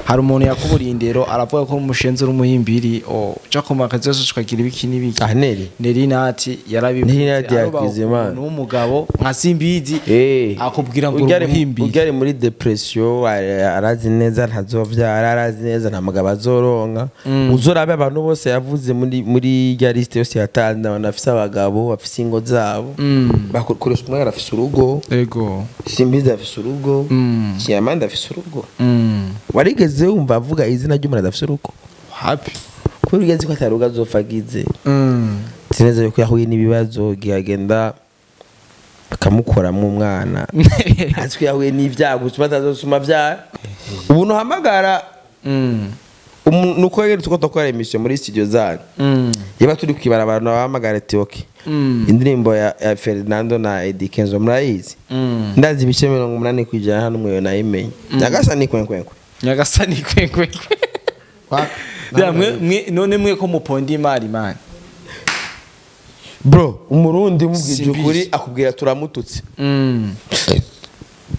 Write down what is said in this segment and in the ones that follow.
hari umuntu yakuburiye indero aravuga ko umushenzi urumuhimbiri cyo kumaka zose tukagira ibiki n'ibiki Neri Nati yarabivuze n'umugabo nka Simbizi akubwira ngo uruhimbiri ugari muri depression arazi neza ntazovyara arazi neza nta mugabo azoronka uzorabe abantu bose yavuze muri ya liste yose yatanze abantu afise abagabo bafise ingo zabo bakoresha umwe arafise urugo yego Simbizi afise urugo Kiamanda afise urugo warigeze wumva avuga izina ry'umuntu adafise urugo happy kuri ugeze ko ataruga azofagize sineza yuko yahuye n'ibibazo gihagenda bakamukoramo umwana azwi yahuye n'ivyago batazosuma vyara ubu no hamagara nuko yari tuko tokora emission muri studio zanyu yaba turi kwibarabara nabahamagara ati okay indirimbo ya Fernando na Eddie Kenzo murayizi ndazi ibice 80 kwijana hano mwe nayimenye Nyagasani kwenkwenkwe none mwe ko muponda imari man bro umurundi mubwije ukuri akubwira turamututse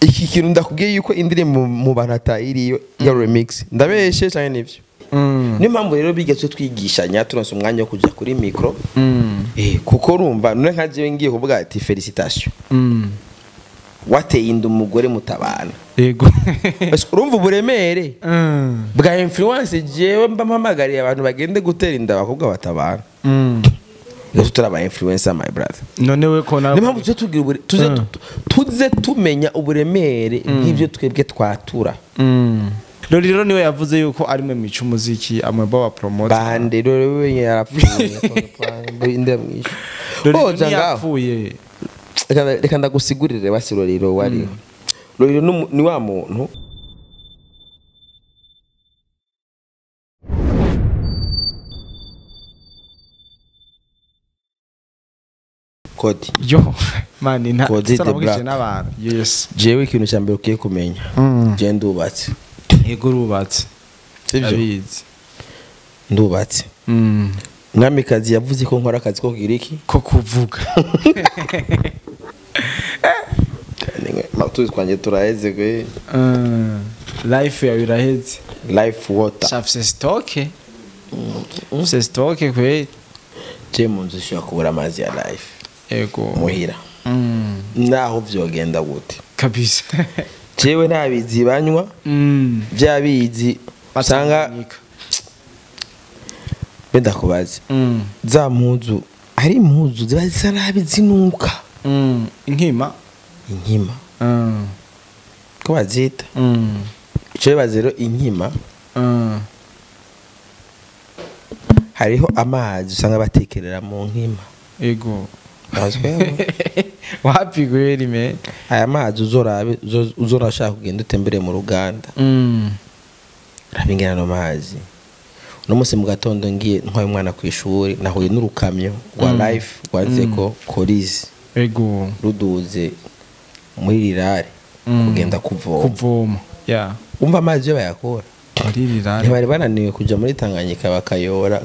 iki kintu ndakubwiye yuko indirimbo mu banata iriyo ya remix ndabeshe cyane nivyo niyo mpamvu rero bigeze twigishanya turonse umwanya wo kuja kuri micro kuko urumva none nkaje ngiye kuvuga ati felicitation wateye inda umugore mutabana yego urumva uburemere bwa influence jewe mbamamagariye abantu bagende gutera inda bakobwa batabana Yesu turaba influencer my brother none we ko na nimpamvu tuze tumenya uburemere bw'ibyo twebwe twatura Rero niwe yavuze yuko ari mu mico muziki amwe ba promote bande rero we yarapfuye inde mwisho oja yapfuye reka ndagusigurire basiroriro wari rero ni wa muntu Kodi yo mani nta sarabugije n'abantu yes jewe ikintu cyambere ukiye kumenya je ndubatse yego rubatse abizi ndubatse mwamikazi yavuze ko nkora akazi ko giriki ko kuvuga matuzi kwanje turaheze gwe life ya biraheze life water chafse stock kwe je munzu shaka kubura amazi ya life ego muhira naho vyogenda gute kabisa jewe nabizi banywa byabizi basanga benda kubaza za mpuzu ari impuzu ziba nabi zinuka inkima ko bazita cyo bazero inkima hariho amazi usanga batekerera mu nkima ego wapi gweri me aya mazi uzorashaka kugenda utembere mu ruganda rabingana no mazi no musi mu gatondo ngiye ntwaye umwana ku ishuri nahuye n'urukamyo rwa life rwanze ko Korizi ego ruduze muri rirare kugenda kuvoma umva amazi yo bayakora muri rirare ntibari bananiwe kuja muri Tanganyika bakayora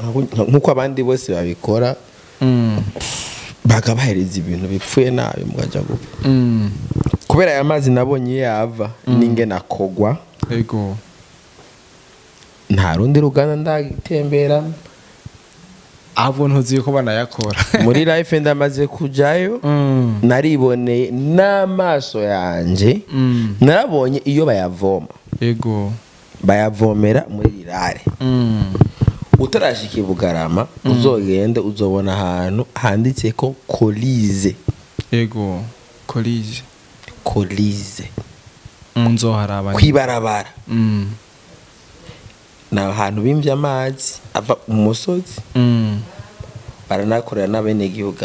nkuko abandi bose babikora bagabahereza ibintu bipfuye nabi mugaja gupfa kubera aya mazi nabonye yava ninge nakogwa ego nta rundi ruganda ndagitembera abo ntuzi ko banayakora muri life ndamaze kujayo nariboneye n'amaso yanje narabonye iyo bayavoma ego bayavomera muri rirare utarashika Bugarama uzogende uzobona ahantu handitse ko Korize ego Korize nzo haraba kwibarabara na ahantu bimvye amazi ava umusozi baranakorera n'abene gihugu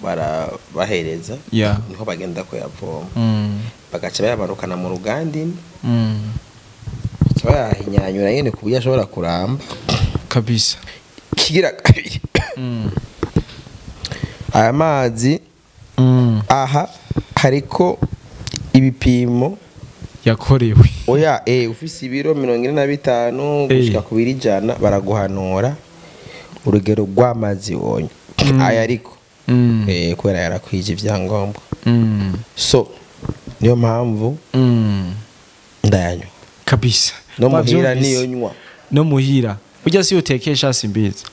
barabahereza niho bagenda ko yavoma bagaca bayabarukana mu rugandi bayahinyanyura nyene kuburyo ashobora kuramba kabisa kigira kabiri aya mazi aha hariko ibipimo yakorewe oya ufise ibiro 45 gushika ku 100 baraguhanura urugero rw'amazi wonye aya ariko kwera yarakwije ivyangombwa Mm. So niyo mpamvu ndayanywa kabisa. no muhira niyo nywa no muhira burya si utekesha simbizi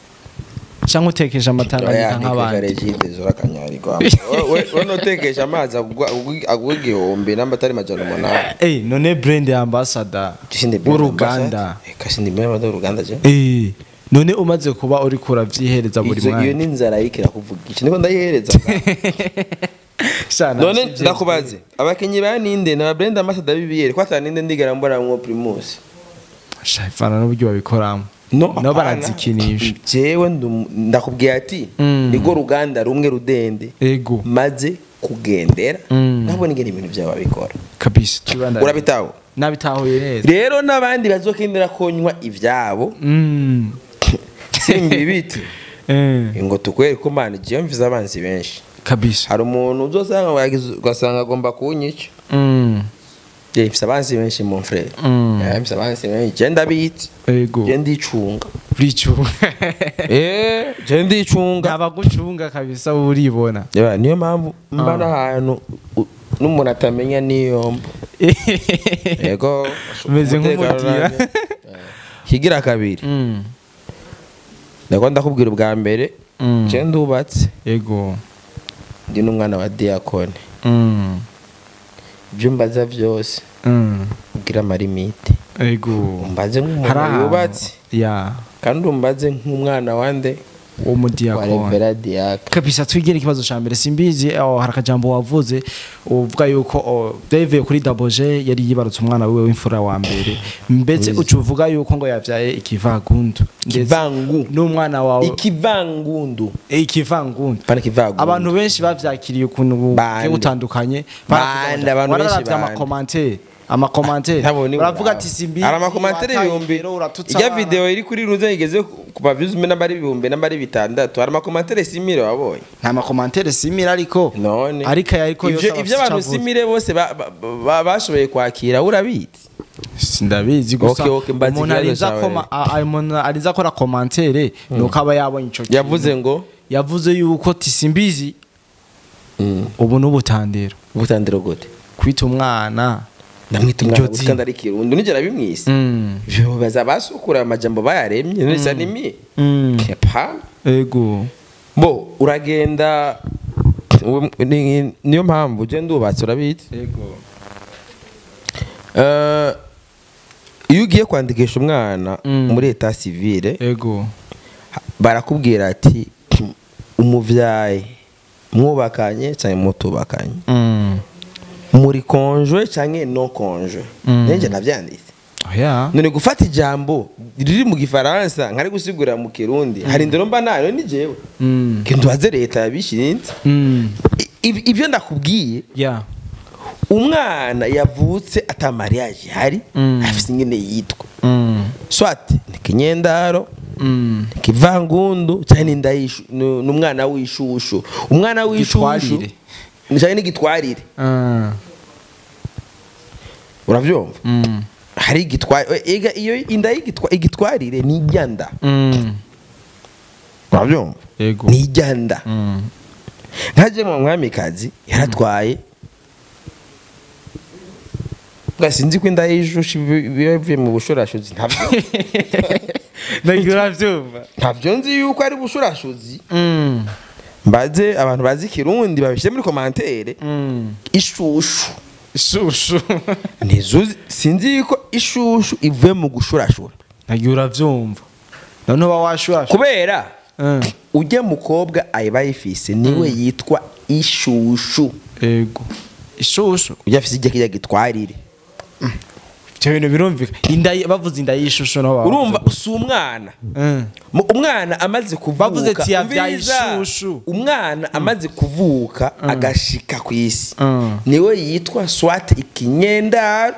cyangwa utekesha amatanga nk'abandi we notekesha amazi agugihombe n'amatari majana umunani none brand ambassador uruganda kasindi mema do uruganda je none umaze kuba uri kuravyihereza buri mwanya iyo ninzara yikira kuvuga iki niko ndayihereza none ndakubaze abakenyi baninde na brand ambassador bibiyere ko ataninde ndigara mbora mwo Primus shayfana n'uburyo babikoramo no barazikinisha jewe ndakubwiye ati nigo ruganda rumwe rudende ego maze kugendera nabone ingene ibintu byawe babikora kabisa urabitaho nabitahuye neza rero nabandi bazokendera konywa ivyabo simbi biti ngo tukwere ko mani je mviza abanzi benshi kabisa hari umuntu uzosanga ugasanga agomba kunyica mfise abanzi benshi mon frère mfise abanzi benshi je ndabitse ego je ndicunga uricunga je ndicunga abagucunga kabisa uribona niyo mpamvu mbana ahantu n'umuntu atamenya niyomba ego umeze nk'umutiya higira kabiri ndakunda kubwira ubwa mbere je ndubatse ego ndi n'umwana wa diakone ibyo mbaza byose ugira amarimite ego mbaze nk'umuntu yubatse kandi umbaze nk'umwana wande umudiakone kabisa twigere ikibazo ca mbere simbizi hari akajambo wavuze uvuga yuko Dave kuri Daboje yari yibarutse umwana wiwe w'imfura wa mbere mbetse ucuvuga yuko ngo yavyaye ikivagundu kivangu n'umwana wawe ikivangundu pana kivagundu abantu benshi bavyakiriye ukuntu butandukanye abantu benshi amakomantere uravuga ati simbi ara amakomantere ibihumbi ijya video iri kuri ruze igeze ku views n'abari ibihumbi n'abari bitandatu ara amakomantere simire wabonye nta makomantere simire ariko none ariko yose ivyo abantu simire bose bashoboye kwakira urabitse sindabizi gusa umuntu ariza akora komantere nuko aba yabonye ico yavuze ngo yavuze yuko tisimbizi ubu n'ubutandero gute kwita umwana ndamwita umwana kandi ari kirundo nigera bimwise byo baza basukura amajambo bayaremye nisa nimi kepa ego bo uragenda niyo mpamvu je ndubatse urabitse ego iyo ugiye kwandikisha umwana muri eta civile ego barakubwira ati umuvyaye mwubakanye cyangwa mutubakanye muri konjwe canke no konjwe nje navyanditse none gufata ijambo riri mu gifaransa nkari gusigura mu kirundi hari ndero mba nayo ni jewe kintu haze leta yabishinze ibyo ndakubwiye umwana yavutse ata mariage hari afise ingene yitwa swat nikinyendaro nikivangundu cyane ndayishu n'umwana w'ishushu umwana w'ishushu cyane n'igitwarire uravyumva hari igitwarire iyo inda y'igitwarire ni ijyanda uravyumva ni ijyanda ntaje mu mwamikazi yaratwaye gasinzi ko inda y'ishushu bivuye mu bushorashuzi ntabyo nzi yuko ari bushorashuzi mbaze abantu bazi kirundi babishye muri commentaire ishushu nizo sinzi ko ishushu ivuye mu gushurashura ntagiye uravyumva none ba washurashura kubera ujye mukobwa ayiba yifise niwe yitwa ishushu ego ishushu ujya afise ijya gitwarire cyo bintu birumvika inda bavuze inda y'ishusho no urumva usu umwana umwana amaze kuvuka bavuze ati yavyaye ishushu umwana amaze kuvuka agashika kwisi niwe yitwa swat ikinyendaro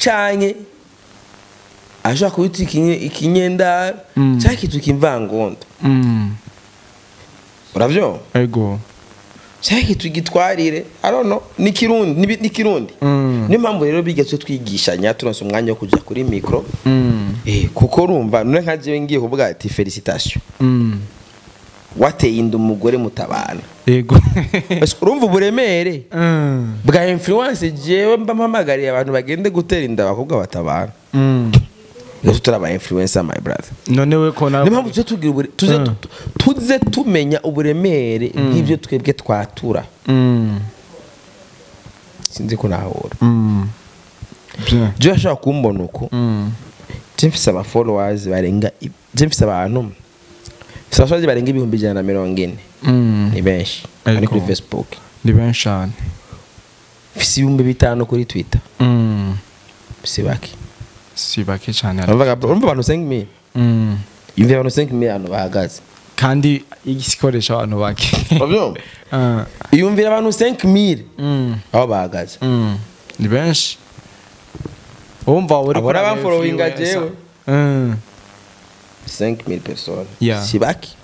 canke aje kwita ikinyendaro cyaki tukimvangondo uravyo ego cyaki tugitwarire I don't know ni kirundi niyo mpamvu rero bigeze twigishanya turonse umwanya wo kuja kuri micro kuko urumva none nkaje ngiye kuvuga ati felicitation wateye inda umugore mutabana yego urumva uburemere bwa influence jewe mba mpamagariye abantu bagende gutera inda abakobwa batabana twese turaba influencer my brother none we ko na ni mpamvu tuze tumenya uburemere bw'ibyo twebwe twatura sinzi ko nahora je ashaka kumbona uko mfise aba followers barenga je mfise abantu Sasa barenga 140 ni benshi ari kuri Facebook ni benshi cyane mfise 5,000 kuri Twitter sibaki cyane urumva abantu 5,000 yumva abantu 5,000 hano bahagaze kandi igikoresha abantu bake yumvira abantu 5,000 aho bahagaze ni benshi umva uri abora bamfollowinga jewe 5,000 personnes sibaki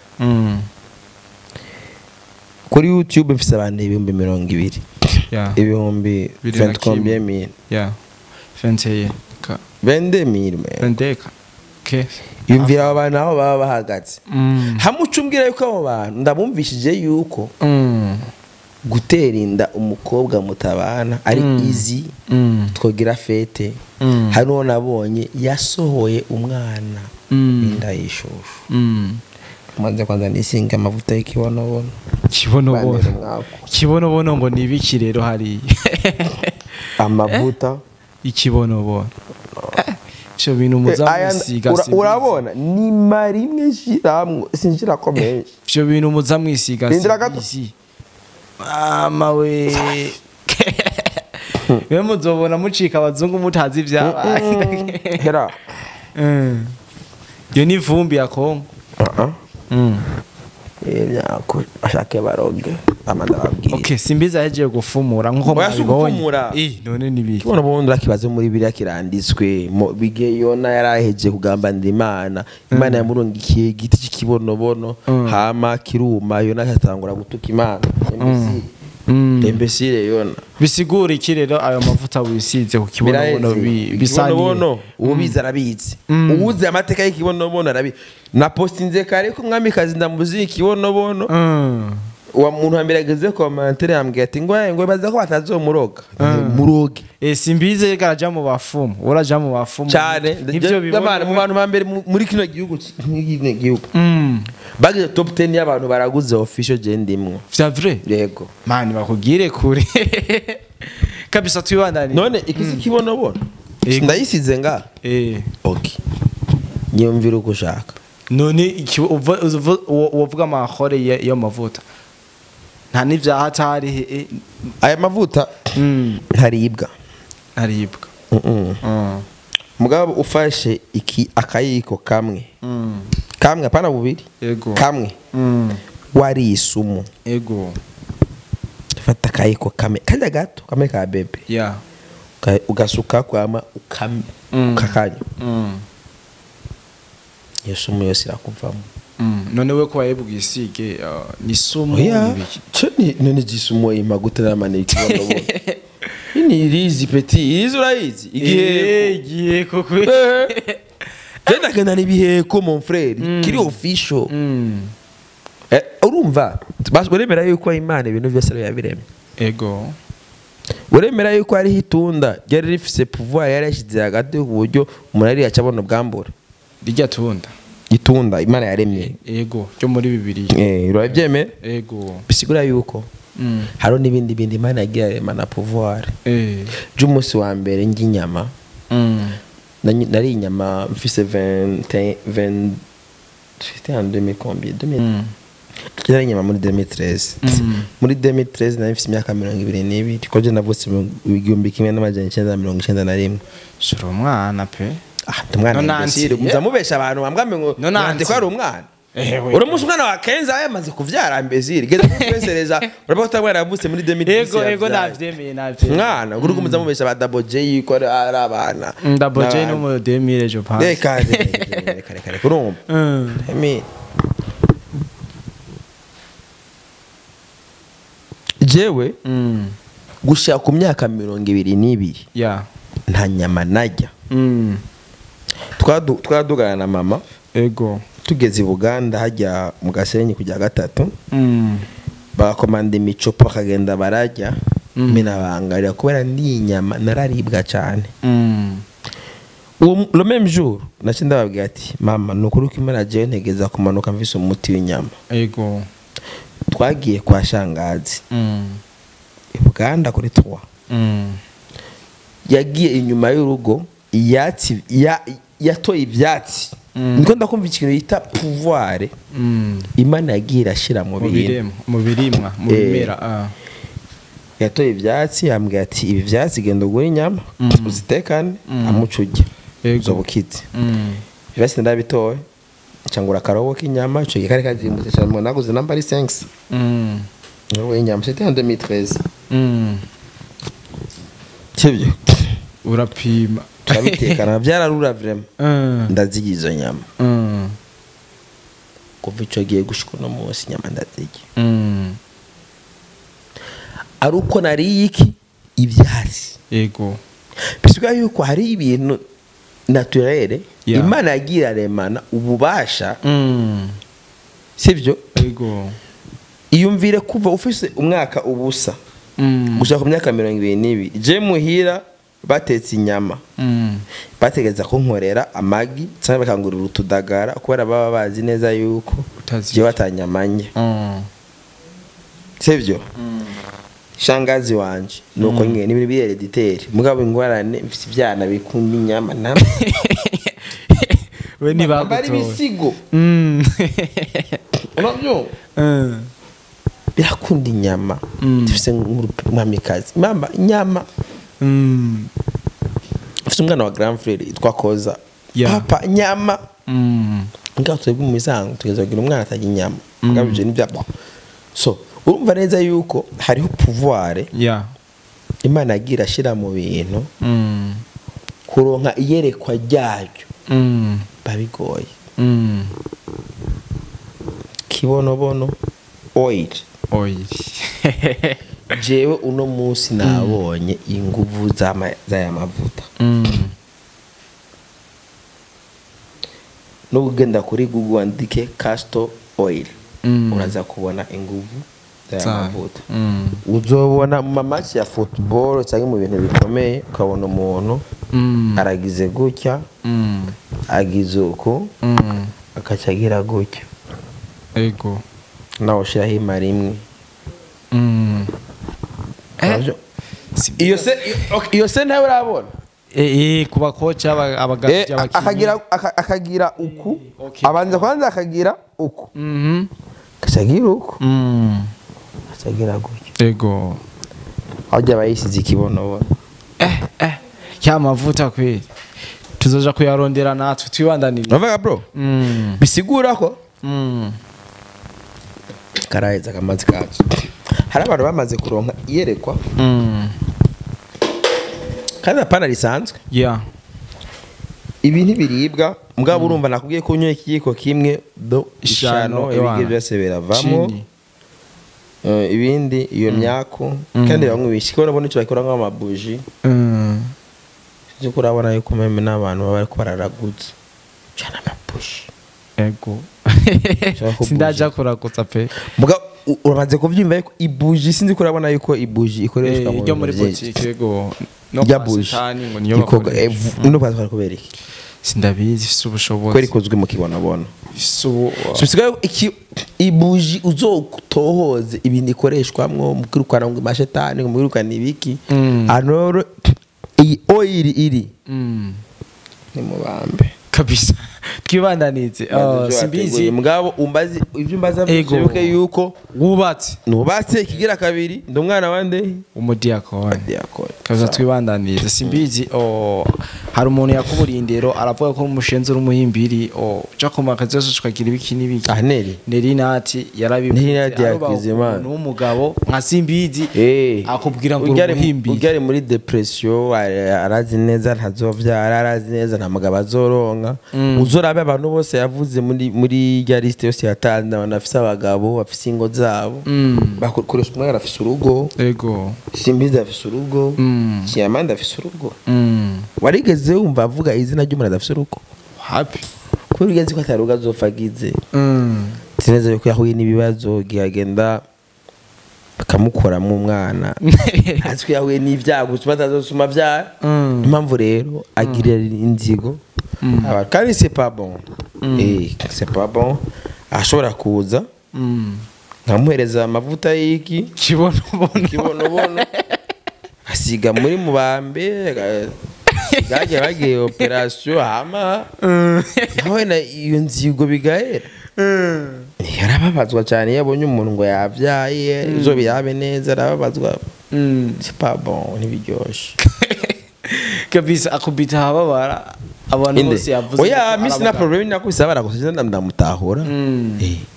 kuri YouTube mfise abantu 220 ibihumbi 20,000 20,000 yumvira abantu aho baba bahagaze hamucumbwira yuko abo bantu ndabumvishije yuko gutera inda umukobwa mutabana ari easy twogira fete hano nabonye yasohoye umwana inda yishushu manze kwanza nisinga amavuta y'ikibonobono kibonobono ngo nibiki rero hari amavuta ikibonobono cyo bintu muzamwisiga urabona ni marimwe shiramwe sinjira komeje cyo bintu muzamwisiga si mama we we muzobona mucika abazungu mutazi ibyabaye hera yo ni vumbi ya Kongo yako ashake baroge amanda babwira okay simbiza yaje gufumura nko mubibonye none nibiki kibona bondura kibazo muri biriya kiranditswe bige yona yaraheje kugambanira Imana yamurungikiye igiti cy'ikibonobono hama kiruma yona katangura gutuka Imana imbesire yona bisigura iki rero ayo mavuta wisize ku kibonobono bisanire ubiza arabizi ubuze amateka y'ikibonobono arabi na postinze kare ko mwamikazi ndamuzi ikibonobono wa muntu ambirageze commentaire yambwiye ati ngo baza ko batazomuroga muroge simbize garaja mu bafumu uraja mu bafumu cyane ivyo bibona mu bantu bambere muri kino gihugu bagize top 10 y'abantu baraguze official je ndimwe vya vrai yego mani bakugire kure kabisa twibandani none ikisi kibonobono ndayisize nga okay nyumvira uko ushaka none uvuga amahore yo mavuta nta n'ivya hatari aya mavuta haribwa mugabo ufashe iki akayiko kamwe apana bubiri kamwe wari isumu fata akayiko kamwe kanya gato kamwe ka bebe ugasuka kwama ukakanya iyo sumu yose irakuvamo none we ko wayebwisige ni sumu nibiki none gisumo imaguta n'amaniki bonobono ini rizi peti izo urayizi igihe ko kwe Tenda gana nibiheko mon frère kiri official urumva uremera yuko Imana ibintu byose yabiremye uremera yuko ari hitunda ryari rifise pouvoir yarashize hagati ku buryo umuntu ari yacabona bwambura rijya tunda itunda Imana yaremye cyo muri Bibiliya urabyeme bisigura yuko haro nibindi Imana yagiye aremana pouvoir j'umunsi wa mbere nginyama nari inyama mfise 20 c'était en 2000 combien 2000 kira inyama muri 2013 muri 2013 nari mfise imyaka 22 ko je navutse mu 1991 shoro umwana pe umwana nsire muzamubesha abantu bambwambe ngo nande ko ari umwana uri musi umwana wa Kenza yamaze kuvyara mbezire genda kwesereza urabona ko mwana yavutse muri 2010 navyemeye mwana uri kumuzamubesha ba Double J ko ari abana Double J no mu 2000 je pense reka kurumva jewe gushaka ku myaka 22 nta nyama najya twadugana na mama tugeze i Buganda hajya mu Gasenyi kujya gatatu bagakomanda imicopo bakagenda barajya mina bangarira kubera ndi inyama nararibwa cyane le même jour nace ndababwira ati mama nukuri ko Imana jewe ntegeza kumanuka mvise umuti w'inyama. Ego. Twagiye kwa shangazi. Uganda kuri 3. Yagiye inyuma y'urugo yatsi yatoye ivyatsi. Niko ndakumva ikintu yita pouvoir. Imana yagiye irashira mu birimwa mu bimera. Yatoye ivyatsi yambwiye ati ibi vyatsi genda ugura inyama uzitekane amucuge zobukize. Vyatsi ndabitoye cyangura karobo k'inyama ico gikari kazimbutse cyane mo naguze number 5. Wowe inyama c'était en 2013. Kibyo urapima turabitekana byararura vraiment. Ndazigizo nyama. Kuva ico giye gushika no munsi nyama ndazigi. Ari uko nari iki ivyatsi. Yego. Bisuka yuko hari ibintu naturere Imana yagira remana ububasha. Sivyo? Yego. Iyumvire kuva ufise umwaka ubusa. Gushaka ku myaka 22 je muhira batetse inyama. Bategeza ko nkorera amagi cyangwa bakangurira utudagara kubera baba bazi neza yuko je batanyamanye. Sivyo? Shangazi wanje nuko nyene n'ibintu bi hereditaire mugabo ingwarane mfite ivyana bikunda inyama namwe we ni bagutoye bari bisigo urabyo birakunda inyama dufise nk'umwamikazi mama inyama ufite umwana wa grand frère itwa Koza papa inyama ngaho twebwe mu misango tugeza kugira umwana atajya inyama mugabo je n'ibyapa so urumva neza yuko hariho pouvoir Imana yagira ashira mu bintu kuronka iyerekwa ryayo babigoye. Kibonobono oil jewe uno munsi nabonye inguvu z'aya mavuta. No kugenda kuri Google andike castor oil uraza kubona inguvu z'amavuta. Uzobona mu match ya football cyangwa mu bintu bikomeye ukabona umuntu aragize gutya agize uko akacagira gutya. Ego. Naho shiraho imari imwe. Iyo se nawe urabona kuba kocha abagabo akagira uku abanza kwanza akagira uku kacagira uku kacagira gutya. Ego. Ajya bayisize ikibonobono ya mavuta kweli tuzoja kuyarondera natwe twibandanira. Navuga bro bisigura ko karaheza kamazi kacu hari abantu bamaze kuronka iyerekwa kandi apana risanzwe ibi ntibiribwa mugabo urumva nakubwiye ko unyoye ikiyiko kimwe do ishano ibige byose biravamo ibindi iyo myako kandi bamwe bishikora bona cyo bakora nk'amabuji cyo kurabona yuko meme n'abantu bari ko bararagutse cyane amabuji. Ego. Sindaja kuragutsa pe mugabo urabanze kuvyimba yuko ibuji sinzi kurabona yuko ibuji ikoreshwa mu byo muri boutique. Ego no pasitani ngo niyo bakora no pasitani kuberiki sindabizi ifite ubushobozi kweri kozwe mu kibonabona so iki ibuji uzotohoze ibindi ikoreshwamwo mu kwirukana ngo mashetani ngo mwirukana ibiki anoro iyi oil iri ni mubambe kabisa twibandanitse simbizi mugabo umbazi ivyo mbaza byo yuko nubatse ikigira kabiri ndo mwana wande umudiakoni kaza twibandanitse simbizi hari umuntu yakuburindero aravuga ko umushenzi urumuhimbiri cakoma kazoso tukagira ibiki nibiki neri nati yarabibwiye n'umugabo nka simbizi akubwira ngo umuhimbi ugari muri depression arazi neza ntazovyara arazi neza nta mugabo azoronka uzorabe abantu bose yavuze muri ya liste yose yatanze abantu afise abagabo bafise ingo zabo bakoresha umwana afise urugo. Ego. Simbizi afise urugo Kiyamanda afise urugo warigeze wumva avuga izina ry'umuntu afise urugo happy kuri ugeze ko ataruga azofagize tineza yuko yahuye n'ibibazo gihagenda bakamukoramo umwana natwe yahuye n'ibyago batazosuma byara impamvu rero agirira inzigo kandi c'est pas bon c'est pas bon ashobora kuza nkamuhereza amavuta y'iki kibonobono asiga muri mubambe bagiye operation hama nawe na iyo nzigo bigahera yarababazwa cyane yabonye umuntu ngo yabyaye zo biyabe neza arababazwa c'est pas bon ntibiryoshe kabisa akubita hababara abantu bose yavuze oya misi na problem nakubisa baragusize ndamutahura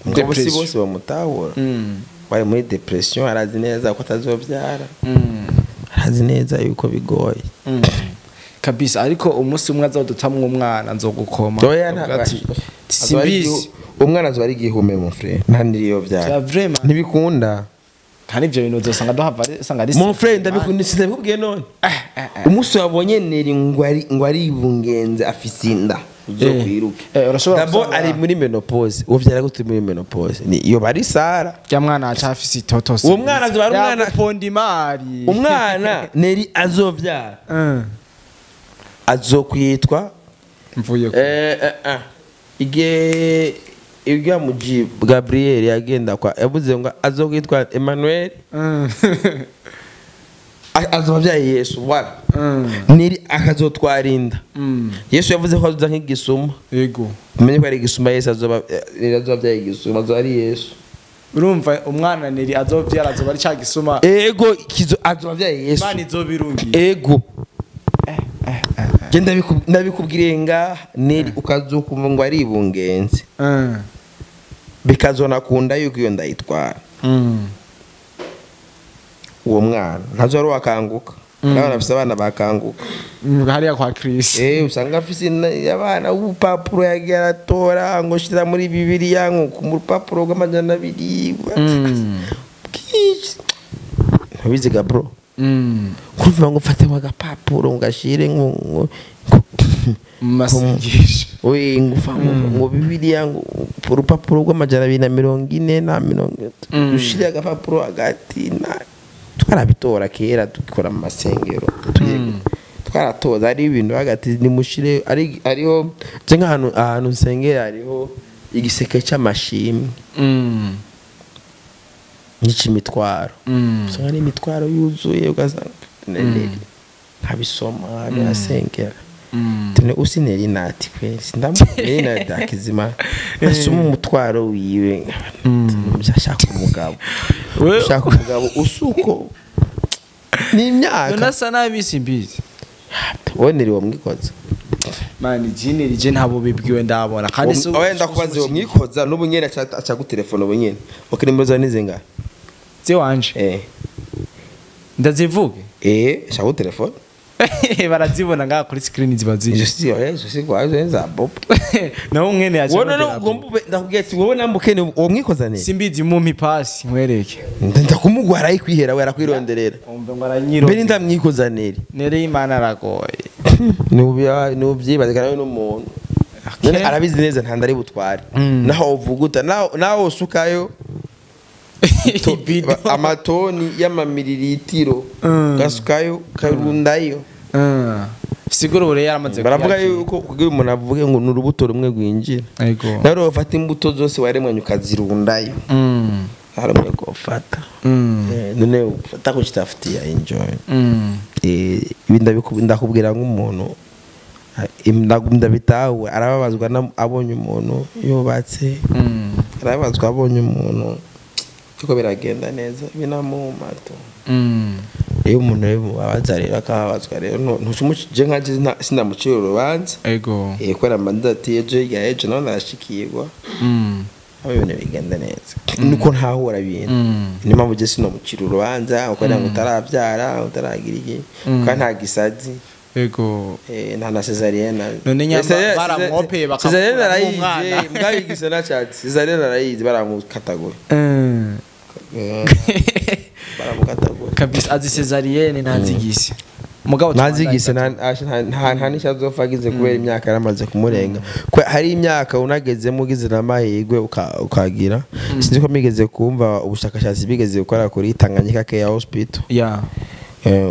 ngabo si bose bamutahura bari muri depression arazi neza ko atazobyara arazi neza yuko bigoye kabisa ariko umunsi umwe azodutamwe umwana nzogukoma simbizi umwana azwa ari gihume mon frère ntandiriyo byara ntibikunda kandi ibyo bintu uzosanga dohava sanga ari mon frère ndabikunda sinabibwiye none umunsi wabonye neri ngo ari ibungenze afisinda uzo kwiruke d'abord ari muri menopause uvyara gute muri menopause ni iyo bari sara kya mwana acafise itoto uwo mwana azwa ari umwana pondimari umwana neri azovyara azokwitwa mvuye ige ibya muji Gabriel yagenda kwa yavuze ngo azokwitwa Emmanuel azobavyaye Yesu wala niri akazotwarinda Yesu yavuze ko azoza nk'igisuma yego umenye ko ari igisuma Yesu azobavyaye igisuma azo ari Yesu urumva umwana niri azovyara azoba ari cagisuma ego kizo azobavyaye Yesu mani zobirungi ego genda nabikubwiriye nga neri ukazokumva ngo ari ibungenze bikazona kunda yuko iyo ndayitwara uwo mwana ntazo ari wakanguka n'abana bafite abana bakanguka hariya kwa Chris usanga afise abana ubupapuro yagaratora ngo shira muri Bibiliya ngo mu rupapuro rw'amajana 2 ntabiziga bro kuvuga ngo fate wagapapuro ngashire ngo masingisha oye ngo Bibiliya ngo urupapuro rw'amajana 240 na 40 ushire agapapuro hagati na twarabitora kera dukora mu masengero twaratoza ari ibintu hagati ni mushire ariho je nk'ahantu nsengera ariho igiseke cy'amashimwe n'imitwaro usanga ni imitwaro yuzuye ugasanga nkabisoma nasengera tune usineri nati kwe sindamubiri na dakizima nasoma umutwaro wiwe byashaka umugabo ushaka umugabo usuko ni imyaka nasa nabisi mbizi woneri wo mwikoza mani jini rije ntabo bibwiwe ndabona kandi so wenda kubaze wo mwikoza n'ubunyene aca gutelefona ubunyene bakirembo za nizenga ze wanje ndazivuge aca gutelefona barazibona nga kuri screen zibazi je si kwaje za bob naho mwene yaje wono ngombe ndakubwiye ati wowe nambukene uwo mwikoza ne simbizi mumpi pass nkwereke ndakumugwara yikwihera we arakwironderera umbe ngo aranyiro mbere ndamwikoza neri nere imana aragoye n'ubyibaze kandi n'umuntu arabizi neza ntandari butware naho uvuguta naho usukayo amatoni y'amamililitiro gasukayo karundayo siguro ure yaramaze baravuga yuko kugira umuntu avuge ngo n'urubuto rumwe rwinjira naro ufata imbuto zose waremanye ukazirundayo haramwe ko ufata none ufata ko kitafitiye enjoy ndakubwira nk'umuntu ndabitawe arababazwa abonye umuntu yubatse arababazwa abonye umuntu kuko biragenda neza binamumato iyo umuntu yabaza rero akabazwa rero ntushumuje nkaje sinamucira urubanza kwera mandati ejo none arashikirwa abo ibintu bigenda neza nuko ntahura ibintu ni mpamvu je sinamucira urubanza ukwera ngo utarabyara utaragira iki kandi nta gisazi nta na cesarienne none nyamba baramwopeye bakamuha umwana mbwabigise na chat cesarienne arayizi baramukatagura baramukatagura kabisa azi cesarienne ntazigise mugabo nazigise nta nishazofagize kubera imyaka yaramaze kumurenga hari imyaka unagezemo ugize n'amahirwe ukagira sinzi ko migeze kumva ubushakashatsi bigeze gukora kuri Tanganyika Care Hospital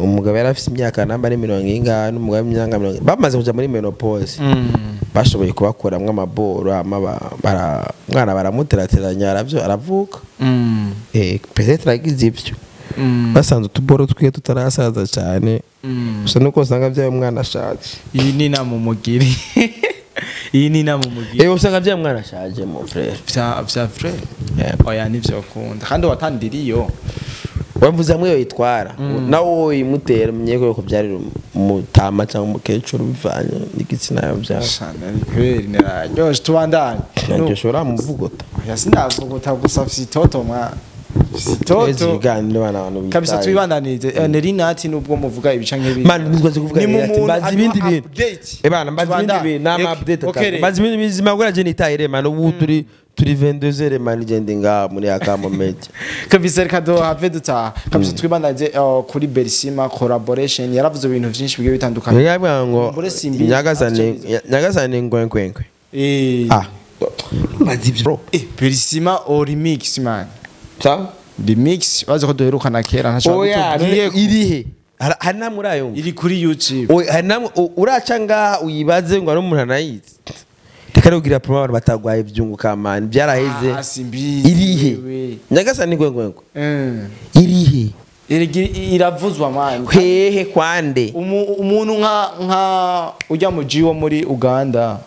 umugabo yari afite imyaka namba ari 70 n'umugabo w'imyaka 70 bamaze kuja muri menopause bashoboye kubakoramwe amaboro mwana baramuterateranya aravuka peut-être agize ibyo basanze utuboro twiye tutarasaza cyane gusa nuko usanga byaye umwana ashaje iyi ni na mu mugiri iyi ni na mu mugiri usanga byaye umwana ashaje mon frère vya frère oya nivyo kunda kandi watandiriyo wavuze amwe yitwara nawo imutera mnyeko ko byari umutama cyangwa umukecuru bivanye n'igitsina yabyara kweri naryoje tubandanye nacyo shora muvugota yasinavugota gusa fitoto mwa fitoto kabisa twibandanize nerina ati nubwo muvuga ibica nk'ibi man nizwaze kuvuga ati bazi ibindi bintu bana bazi ibindi bintu nama update bazi ibindi bizima gura je nitayire man ubu turi 22h man igende nga muri akamo meje kabisa kado have duta kabisa twibandanize kuri Bersima collaboration yaravuze ibintu byinshi bigiye bitandukanye yabwa ngo nyagasane ngwenkwenkwe bazi bro Bersima o remix man ta remix bazo ko duherukana kera ntashaka irihe hari namwe ayo iri kuri YouTube hari namwe uraca ngaha uyibaze ngo ari umuntu anayizi reka rugira promo batagwaye ibyunguka man byaraheze irihe nyagasani ngwenkwenkwe irihe iravuzwa man hehe kwande umuntu nka ujya mu jiwo muri Uganda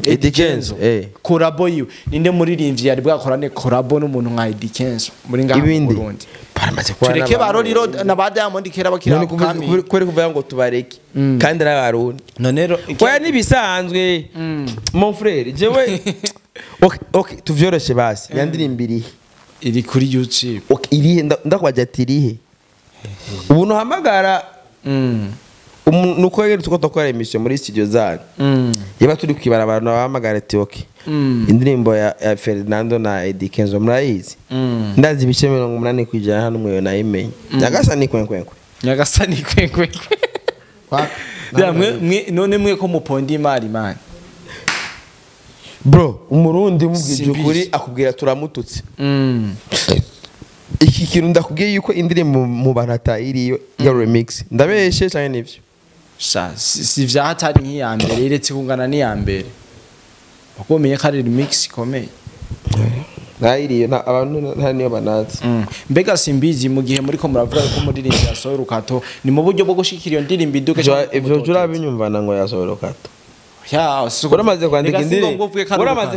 Eddy Kenzo collabo yiwe ninde muririmbyi yari bwakorane collabo n'umuntu nka Eddy Kenzo muri ngaha mu Burundi baramaze kwa tureke baroriro na ba Diamond kera bakira kami kwere kuvuga ngo tubareke kandi ari abarundi none rero kwa nibisanzwe mon frère jewe okay tuvyoroshe basi yandirimbiri iri kuri YouTube iri ndakwaje atirihe ubu nuhamagara nuko yari tuko tokora emission muri studio zanyu yaba turi kwibarabara nabahamagara ati okay indirimbo ya Fernando na Eddy Kenzo murayizi ndazi ibice 80 kwijana hano mwe nayimenye nyagasani kwenkwenkwe none mwe ko muponda imari man bro umurundi mubwije ukuri akubwira turamututse iki kintu ndakubwiye yuko indirimbo mu banata iriyo ya remix ndabeshe cyane nivyo si vya hatari nk'iya mbere iretse kungana n'iya mbere bakomeye kare remix komeye iriyo abantu nta niyo banatse mbega simbizi mu gihe muri ko muravuga ko muririmba yasohora urukato ni mu buryo bwo gushikira iyo ndirimbo iduke ivyo jura binyumvana ngo yasohora urukato uramaze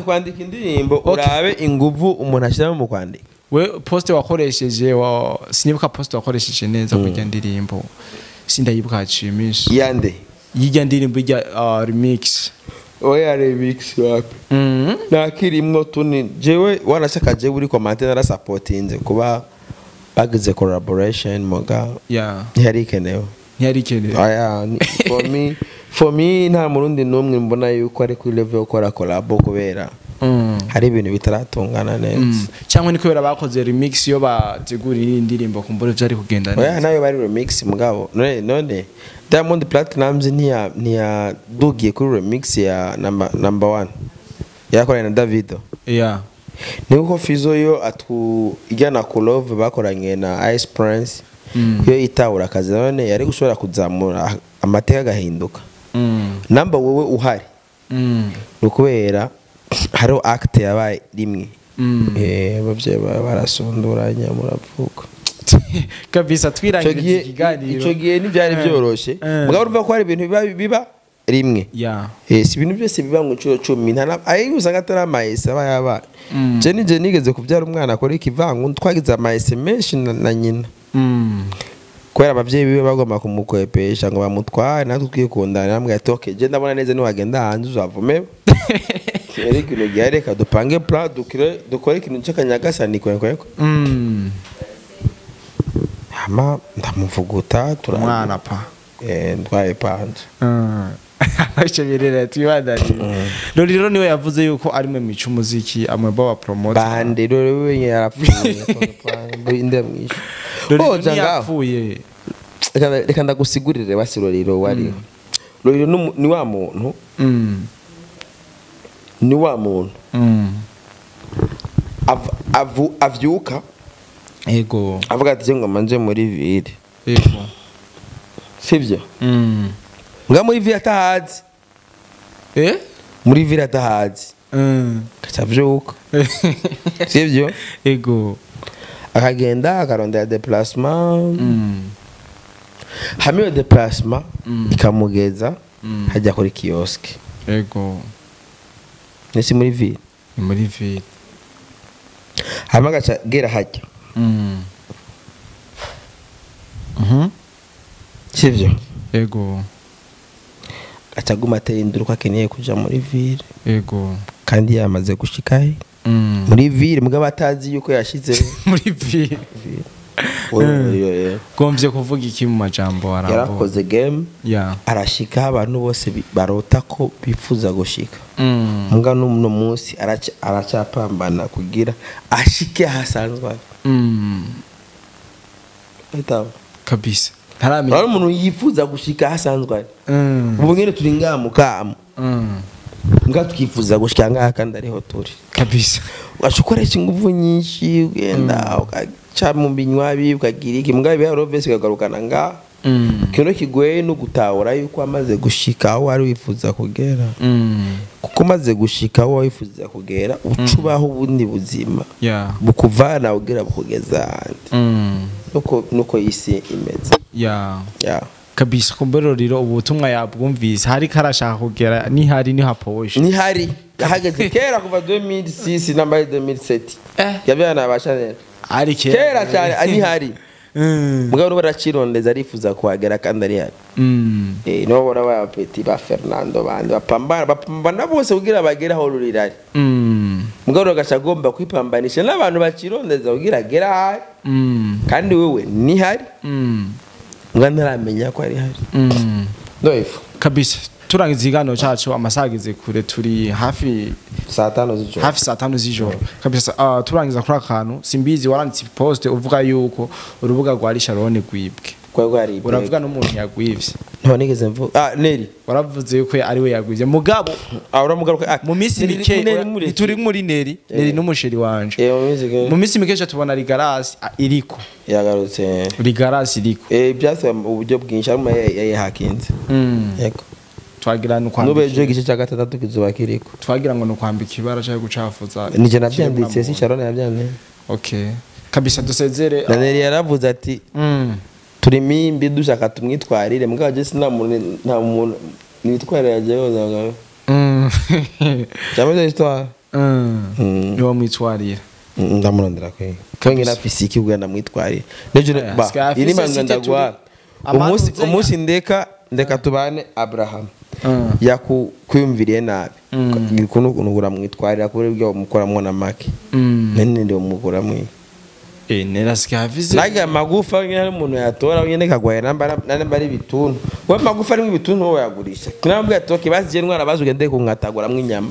kwandika indirimbo urabe inguvu umuntu ashyiramo mu kwandika we poste wakoresheje sinibuka poste wakoresheje neza kujya ndirimbo sindayibuka cimisha yande yijya ndirimbo ijya remix oya remix wapi nakirimwo tuni jewe wanashakaje uri commentaire na supportinze kuba bagize collaboration moga ntiyari kenewe aya for me nta murundi numwe mbona yuko ari kuri level yo gukora collab kubera hari ibintu bitaratungana neza cyangwa ni kubera bakoze remix yo bategurira indirimbo kumbura byari kugenda neza oya nayo bari remix mugabo none Diamond Platnumz ntiya dugiye kuri remix ya number 1 yakoranye na Davido niko Fizo yo ijyana ku Love bakoranye na Ice Prince yo itawura akazi none yari gushobora kuzamura amateka gahinduka number wowe uhari nukubera haro act yabaye rimwe bavye barasunduranya muravuga kabisa twirangiye ikiganiro ico gihe n'ibyari byoroshe mugabo urumva ko hari ibintu biba rimwe si ibintu byose biba mu cyo 10 ntana ayi usanga atari amaese abayaba je nigeze kubyara umwana akora ikivangu twagize amaese menshi na nyina kwera abavyeyi biwe bagomba kumukwepesha ngo bamutware natwe twikundana namwe atoke je ndabona neza ni wagenda hanze uzavume Eric Logya reka dupange plan dukore ikintu cy'akanyagasani kwenkwenko hama ndamuvuguta turamwana pa ndwaye panje aje birera twibandanye rero niwe yavuze yuko ari mwe mico muziki amwe baba promoter bande rero we yarapfuye inde mwisho yapfuye reka ndagusigurire basi Roriro wari Roriro ni wa muntu ni wa muntu avyuka ego avuga ati ngo manje muri ville ego sivyo nga muri ville atahazi muri ville atahazi kacavyuka sivyo ego akagenda akarondera déplacement hamiyo déplacement ikamugeza hajya kuri kioske ego nisi muri ville hama gaca gera hajya sivyo ego gaca guma ateye induru ko akeneye kuja muri ville ego kandi yamaze gushikahe muri ville mugabo atazi yuko yashize muri ville gomvye kuvuga iki mu majambo arambo yarakoze game arashika abantu bose barota ko bifuza gushika muga no munsi aracapambana kugira ashike hasanzwe kabisa hari umuntu yifuza gushika hasanzwe ubu ngene turi ngamukamu nga tukifuza gushika ngaha kandi ariho turi kabisa ugashukoresha ingufu nyinshi ugenda ugaca mu binywabi ukagira iki mugabe biharo vese kagarukana ngaha kino kigoye no gutahura yuko amaze gushika aho wari wifuza kugera kuko maze gushika aho wifuza kugera ucubaho ubundi buzima bukuvana ugera bukugeza ahandi nuko isi imeze kabisa kumbero riro ubutumwa yabwumvise hari karashaka kugera nihari ni haposhe nihari hageze kera kuva 2006 namba 2007 yabyana abashanera ari kera cyane nihari mugabo baracirondeza arifuza kuhagera kandi ari hari no bora ba Petit ba Fernando bandi bapambana bose kugira bagera aho rurirari mugabo gashagomba kwipambanisha n'abantu bacirondeza kugira gera hari kandi wewe nihari ntaramenya ko ari hari ndoifu kabisa turangiza igano cyacu amasagize kure turi hafi saa 5 z'ijoro kabisa turangiza kuri akantu simbizi waranditse post uvuga yuko urubuga rwa Sharon gwibwe uravuga n'umuntu yagwivye ntonigeze mvuga Neri waravuze yuko ari we yagwivye mugabo uramugaruka mu minsi mike turi muri Neri n'umusheri wanje mu minsi mike tubona Rigarasi iriko yagarutse Rigarasi iriko byase uburyo bwinshi arimo yahakinze yego twagira no kwambika nubeje gice cya gatatu kizuba kiriko twagira ngo no kwambika ibara cyo gucafuza nije nabyanditse si Sharon yabyanditse okay kabisa dusezere Neri yaravuze ati turi mimbi dushaka tumwitwarire mugabo je nta muntu nitwarira yaje yoza jamwe histoire yo mwitwarira ndamurondera ko ngena fisiki bwa ndamwitwarire nejo ba iri manga ndagwa umunsi ndeka tubane Abraham yakwiyumviriye nabi ngikuno kunugura mwitwarira kuri byo mukoramwo na make nene ndio mukoramwo nerasikavize naga magufa ngene umuntu yatora nyene kagwaye namba ari bituntu we magufa ari bituntu wo yagurisha kinambwe atoke bazije ntwara bazugende kunkatagura mwinyama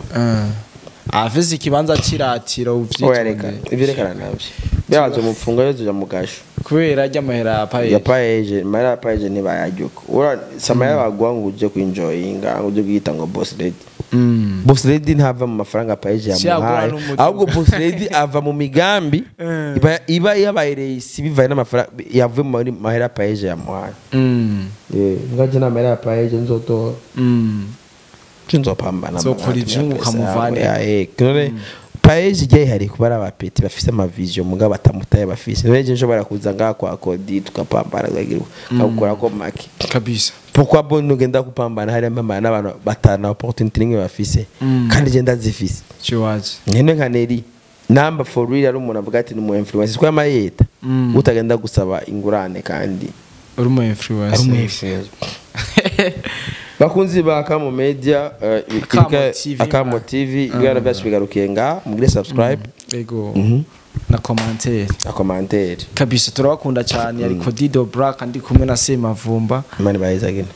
afise ikibanza ciratira uvyitondera ivyerekana navyo byabaje mupfunga yo tuja mugasho kubera ajya mahera ya paeje mahera paeje ni bayajuko ura samaya bagwanguje kwinjoyinga uje kwita ngo boss lady boss lady ntava mu mafaranga paeje ya muhaye ahubwo boss lady ava mu migambi iba yabayereye isi bivaye n'amafaranga yavuye mu mahera paeje ya muhaye ngaje na mahera paeje nzoto nzopambana so kuri jungu kamuvane kinore paeje je hari kubara abapeti bafise ama vision mugabo batamutaye bafise neje njo barakuza ngaha kwa kodi tukapambana gagira akukora ko maki kabisa pourquoi bon ugenda kupambana hari mama n'abantu batana opportunity nimwe bafise kandi je ndazifise chiwaje nyene nka Neri number for real ari umuntu avuga ati ni mu influencer kwa mayeta utagenda gusaba ingurane kandi uri mu influencer bakunzi ba Akamo Media Akamo TV ibara byose bigarukiye nga mugire subscribe ego na commentaire kabisa turabakunda cyane ariko Dido Black ndi kumwe na Semavumba mani bayizagina